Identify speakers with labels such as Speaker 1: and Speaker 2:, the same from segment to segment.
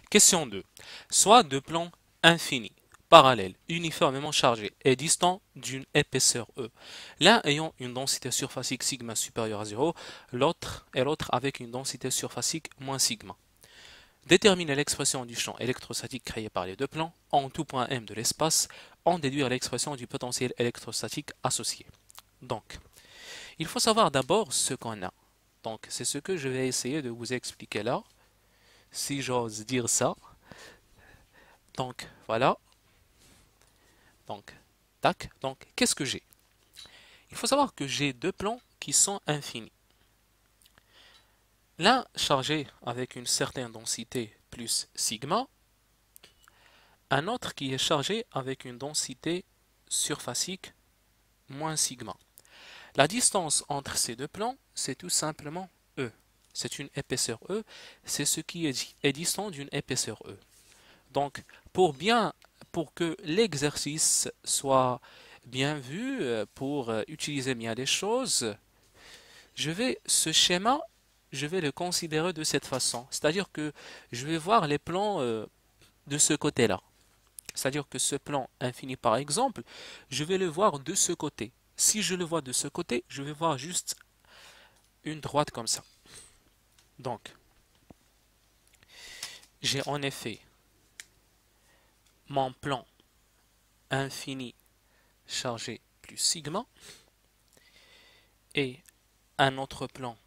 Speaker 1: Question 2. Soit deux plans infinis, parallèles, uniformément chargés et distants d'une épaisseur E. L'un ayant une densité surfacique sigma supérieure à 0, l'autre avec une densité surfacique moins sigma. Déterminer l'expression du champ électrostatique créé par les deux plans en tout point M de l'espace, en déduire l'expression du potentiel électrostatique associé. Donc, il faut savoir d'abord ce qu'on a. Donc, c'est ce que je vais essayer de vous expliquer là, si j'ose dire ça. Donc, voilà. Donc, tac. Donc, qu'est-ce que j'ai? Il faut savoir que j'ai deux plans qui sont infinis. L'un chargé avec une certaine densité plus sigma, un autre qui est chargé avec une densité surfacique moins sigma. La distance entre ces deux plans, c'est tout simplement E. C'est une épaisseur E, c'est ce qui est distant d'une épaisseur E. Donc, pour que l'exercice soit bien vu, pour utiliser bien les choses, ce schéma, je vais le considérer de cette façon. C'est-à-dire que je vais voir les plans de ce côté-là. C'est-à-dire que ce plan infini, par exemple, je vais le voir de ce côté. Si je le vois de ce côté, je vais voir juste une droite comme ça. Donc, j'ai en effet mon plan infini chargé plus sigma et un autre plan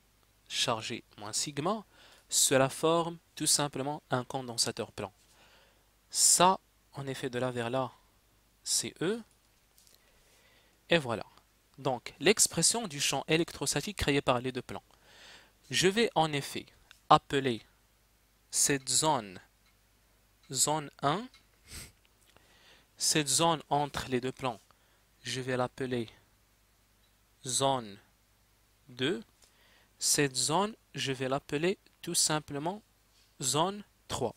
Speaker 1: chargé moins sigma. Cela forme tout simplement un condensateur plan. Ça, en effet, de là vers là, c'est E. Et voilà. Donc, l'expression du champ électrostatique créé par les deux plans. Je vais en effet appeler cette zone 1. Cette zone entre les deux plans, je vais l'appeler zone 2. Cette zone, je vais l'appeler tout simplement zone 3.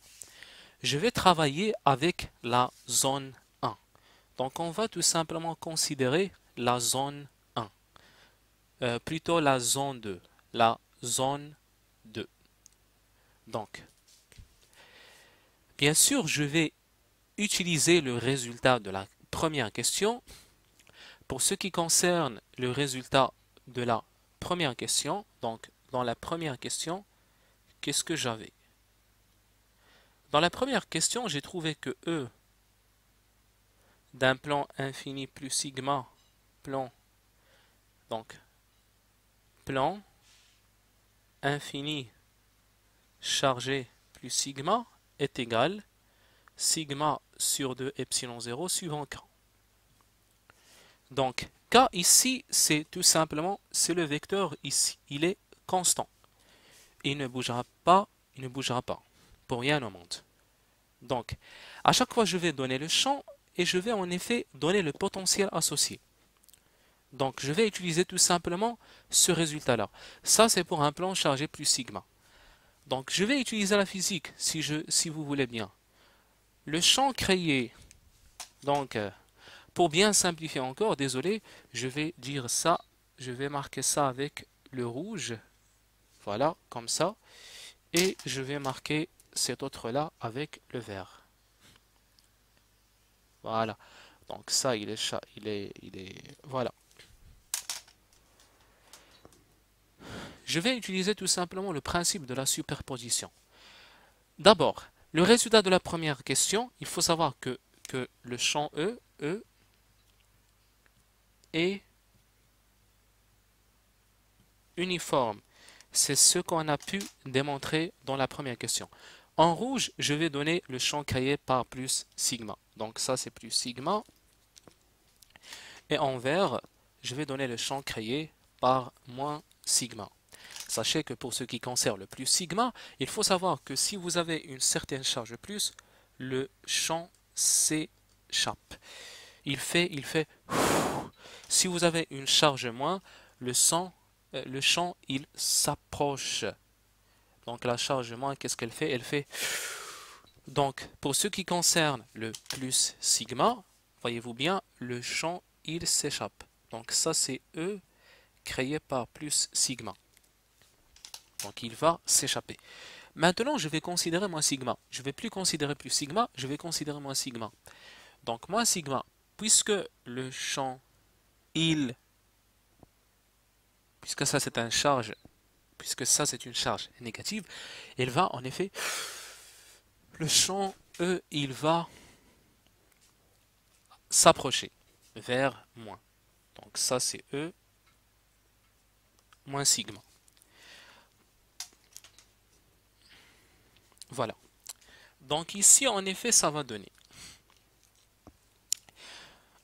Speaker 1: Je vais travailler avec la zone 1. Donc on va tout simplement considérer la zone 1. Plutôt la zone 2. La zone 2. Donc, bien sûr, je vais utiliser le résultat de la première question. Pour ce qui concerne le résultat de la première question, donc dans la première question, qu'est-ce que j'avais? Dans la première question, j'ai trouvé que E d'un plan infini plus sigma, plan, donc plan infini chargé plus sigma est égal sigma sur 2 epsilon 0 suivant K. Donc K ici, c'est tout simplement, c'est le vecteur ici, il est constant. Il ne bougera pas, pour rien au monde. Donc, à chaque fois, je vais donner le champ et je vais en effet donner le potentiel associé. Donc, je vais utiliser tout simplement ce résultat-là. Ça, c'est pour un plan chargé plus sigma. Donc, je vais utiliser la physique, si vous voulez bien. Le champ créé, donc, pour bien simplifier encore, désolé, je vais dire ça, je vais marquer ça avec le rouge. Voilà, comme ça. Et je vais marquer cet autre-là avec le vert. Voilà. Donc ça, voilà. Je vais utiliser tout simplement le principe de la superposition. D'abord, le résultat de la première question, il faut savoir que le champ E est uniforme. C'est ce qu'on a pu démontrer dans la première question. En rouge, je vais donner le champ créé par plus sigma. Donc ça, c'est plus sigma. Et en vert, je vais donner le champ créé par moins sigma. Sachez que pour ce qui concerne le plus sigma, il faut savoir que si vous avez une certaine charge plus, le champ s'échappe. Il fait. Si vous avez une charge moins, le champ, il s'approche. Donc la charge moins, qu'est-ce qu'elle fait? Elle fait. Donc, pour ce qui concerne le plus sigma, voyez-vous bien, le champ, il s'échappe. Donc ça, c'est E créé par plus sigma. Donc il va s'échapper. Maintenant, je vais considérer moins sigma. Je ne vais plus considérer plus sigma, je vais considérer moins sigma. Donc, moins sigma, puisque le champ il, puisque ça c'est un charge, puisque ça c'est une charge négative, il va en effet, le champ E, il va s'approcher vers moins. Donc ça c'est E moins sigma. Voilà. Donc ici en effet ça va donner.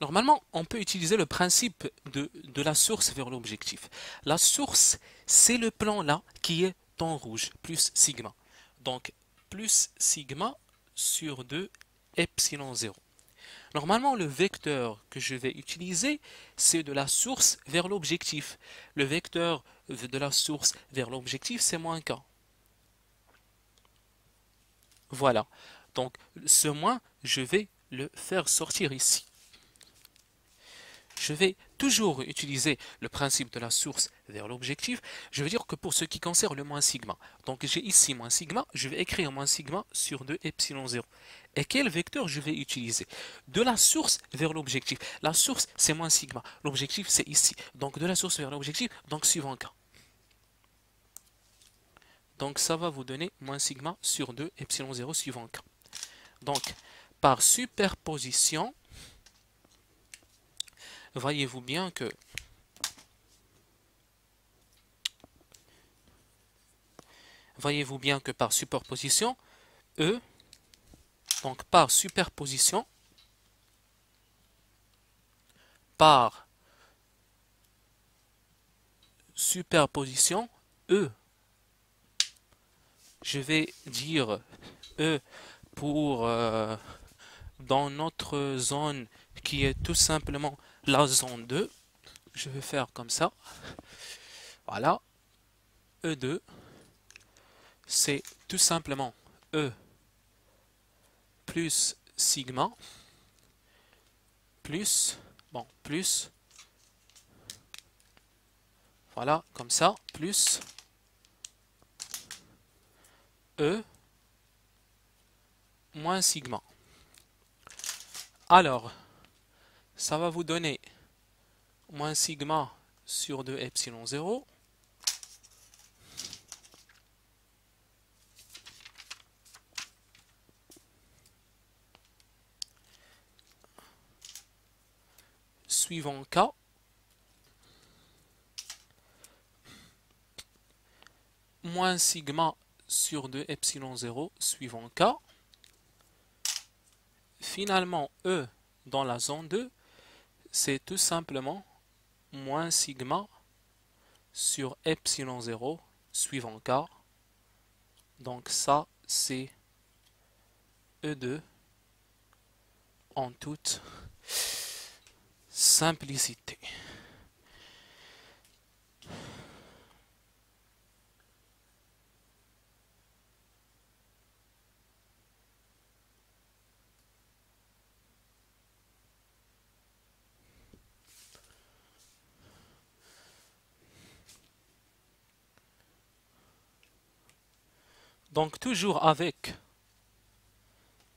Speaker 1: Normalement, on peut utiliser le principe de la source vers l'objectif. La source, c'est le plan là qui est en rouge, plus sigma. Donc, plus sigma sur 2 epsilon 0. Normalement, le vecteur que je vais utiliser, c'est de la source vers l'objectif. Le vecteur de la source vers l'objectif, c'est moins k. Voilà. Donc, ce moins, je vais le faire sortir ici. Je vais toujours utiliser le principe de la source vers l'objectif. Je veux dire que pour ce qui concerne le moins sigma, donc j'ai ici moins sigma, je vais écrire moins sigma sur 2 epsilon 0. Et quel vecteur je vais utiliser? De la source vers l'objectif. La source, c'est moins sigma. L'objectif, c'est ici. Donc de la source vers l'objectif, donc suivant k. Donc ça va vous donner moins sigma sur 2 epsilon 0 suivant k. Donc par superposition, voyez-vous bien que par superposition, E, donc par superposition, E, je vais dire E pour dans notre zone qui est tout simplement la zone 2, je vais faire comme ça. Voilà, E2, c'est tout simplement E plus sigma plus, voilà, comme ça, plus E moins sigma. Alors, ça va vous donner moins sigma sur 2 epsilon 0. Suivant K. Moins sigma sur 2 epsilon 0 suivant K. Finalement, E dans la zone 2, c'est tout simplement moins sigma sur epsilon 0 suivant K. Donc ça, c'est E2 en toute simplicité. Donc toujours avec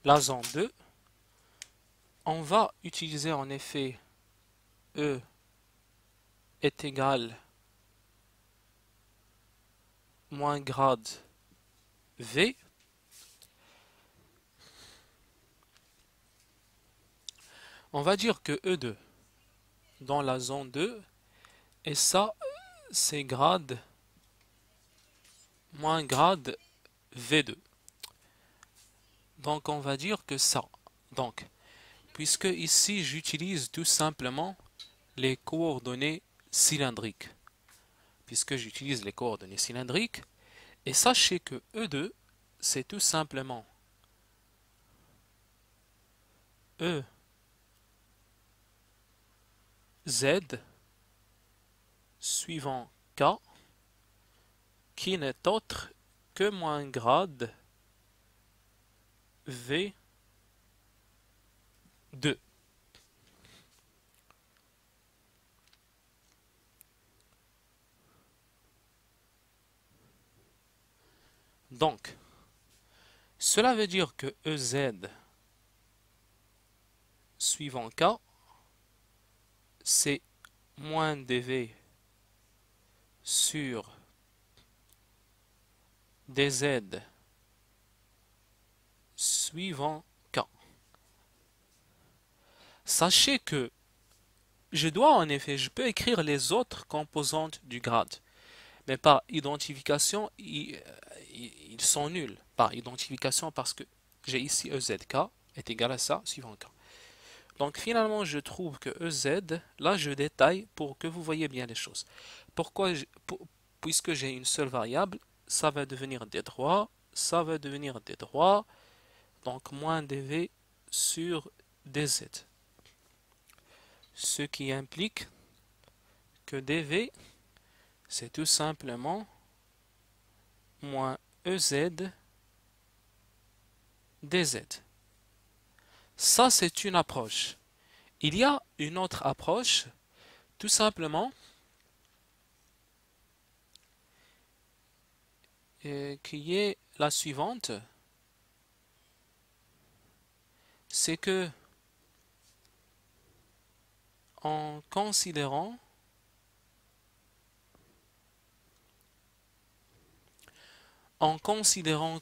Speaker 1: la zone 2, on va utiliser en effet E est égal moins grade V. On va dire que E2 dans la zone 2, et ça, c'est grade moins grade V2. Donc on va dire que ça. Donc, puisque ici j'utilise tout simplement les coordonnées cylindriques. Puisque j'utilise les coordonnées cylindriques, et sachez que E2, c'est tout simplement E Z suivant K qui n'est autre que moins grade V2. Donc, Cela veut dire que EZ suivant K, c'est moins dV sur dz suivant K. Sachez que je peux écrire les autres composantes du grade, mais par identification, ils sont nuls. Par identification, parce que j'ai ici EZK est égal à ça, suivant K. Donc finalement, je trouve que EZ, là je détaille pour que vous voyez bien les choses. Puisque j'ai une seule variable, ça va devenir D3, ça va devenir D3, donc moins dV sur dz. Ce qui implique que dV, c'est tout simplement moins EZ dz. Ça, c'est une approche. Il y a une autre approche, tout simplement, qui est la suivante. C'est que, en considérant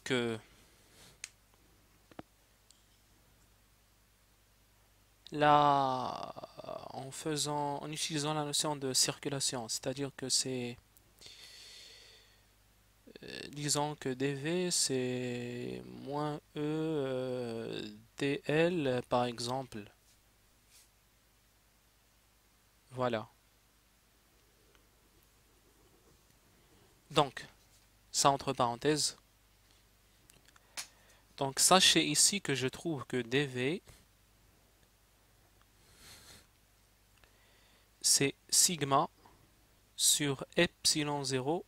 Speaker 1: que en utilisant la notion de circulation, c'est-à-dire que c'est, disons que dV c'est moins dl par exemple. Voilà. Donc, ça entre parenthèses. Donc, sachez ici que je trouve que dV c'est sigma sur epsilon 0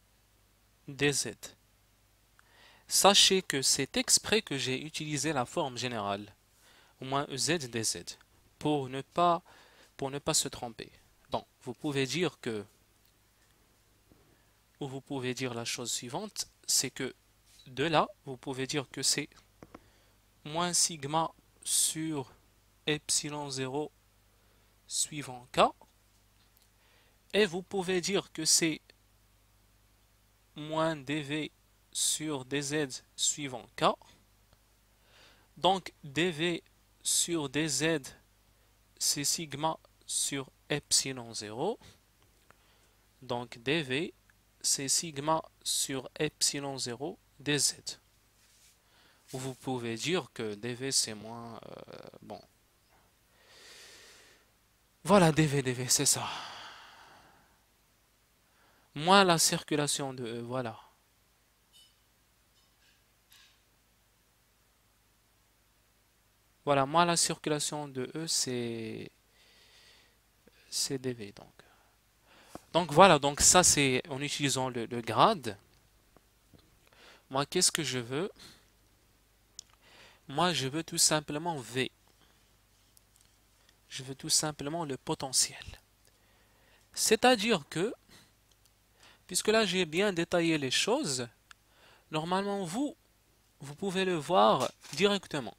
Speaker 1: dz. Sachez que c'est exprès que j'ai utilisé la forme générale, au moins EZ dz, pour ne pas se tromper. Donc, vous pouvez dire la chose suivante, c'est que de là, vous pouvez dire que c'est moins sigma sur epsilon 0 suivant K, et vous pouvez dire que c'est moins dV sur dz suivant K. Donc dV sur dz, c'est sigma sur epsilon 0. Donc dV, c'est sigma sur epsilon 0 dz. Ou vous pouvez dire que dV, c'est moins... bon. Voilà, dV, c'est ça. Moins la circulation de E, voilà. Voilà, moins la circulation de E, c'est dV, donc. Donc voilà, donc ça c'est en utilisant le grade. Moi, qu'est-ce que je veux? Moi, je veux tout simplement V. Je veux tout simplement le potentiel. C'est-à-dire que, puisque là j'ai bien détaillé les choses, normalement vous pouvez le voir directement.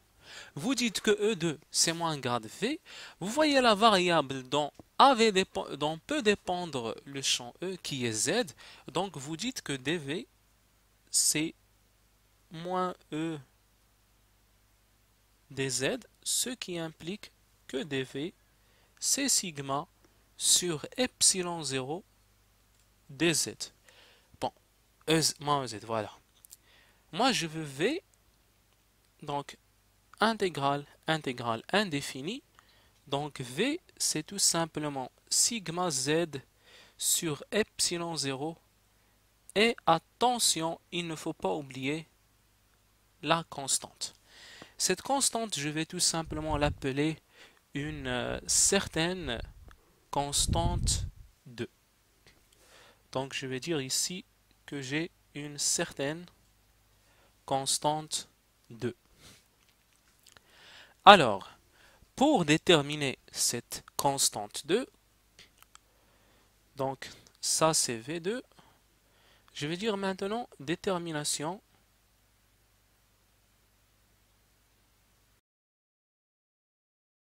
Speaker 1: Vous dites que E2 c'est moins grade V. Vous voyez la variable dont peut dépendre le champ E qui est Z. Donc vous dites que dV c'est moins E dz, ce qui implique que dV c'est sigma sur epsilon 0 dz. Bon, moins EZ, voilà. Moi je veux V, donc intégrale indéfinie. Donc V c'est tout simplement sigma Z sur epsilon 0. Et attention, il ne faut pas oublier la constante. Cette constante, je vais tout simplement l'appeler une certaine constante 2. Donc je vais dire ici que j'ai une certaine constante 2. Alors, pour déterminer cette constante 2, donc ça c'est V2, je vais dire maintenant détermination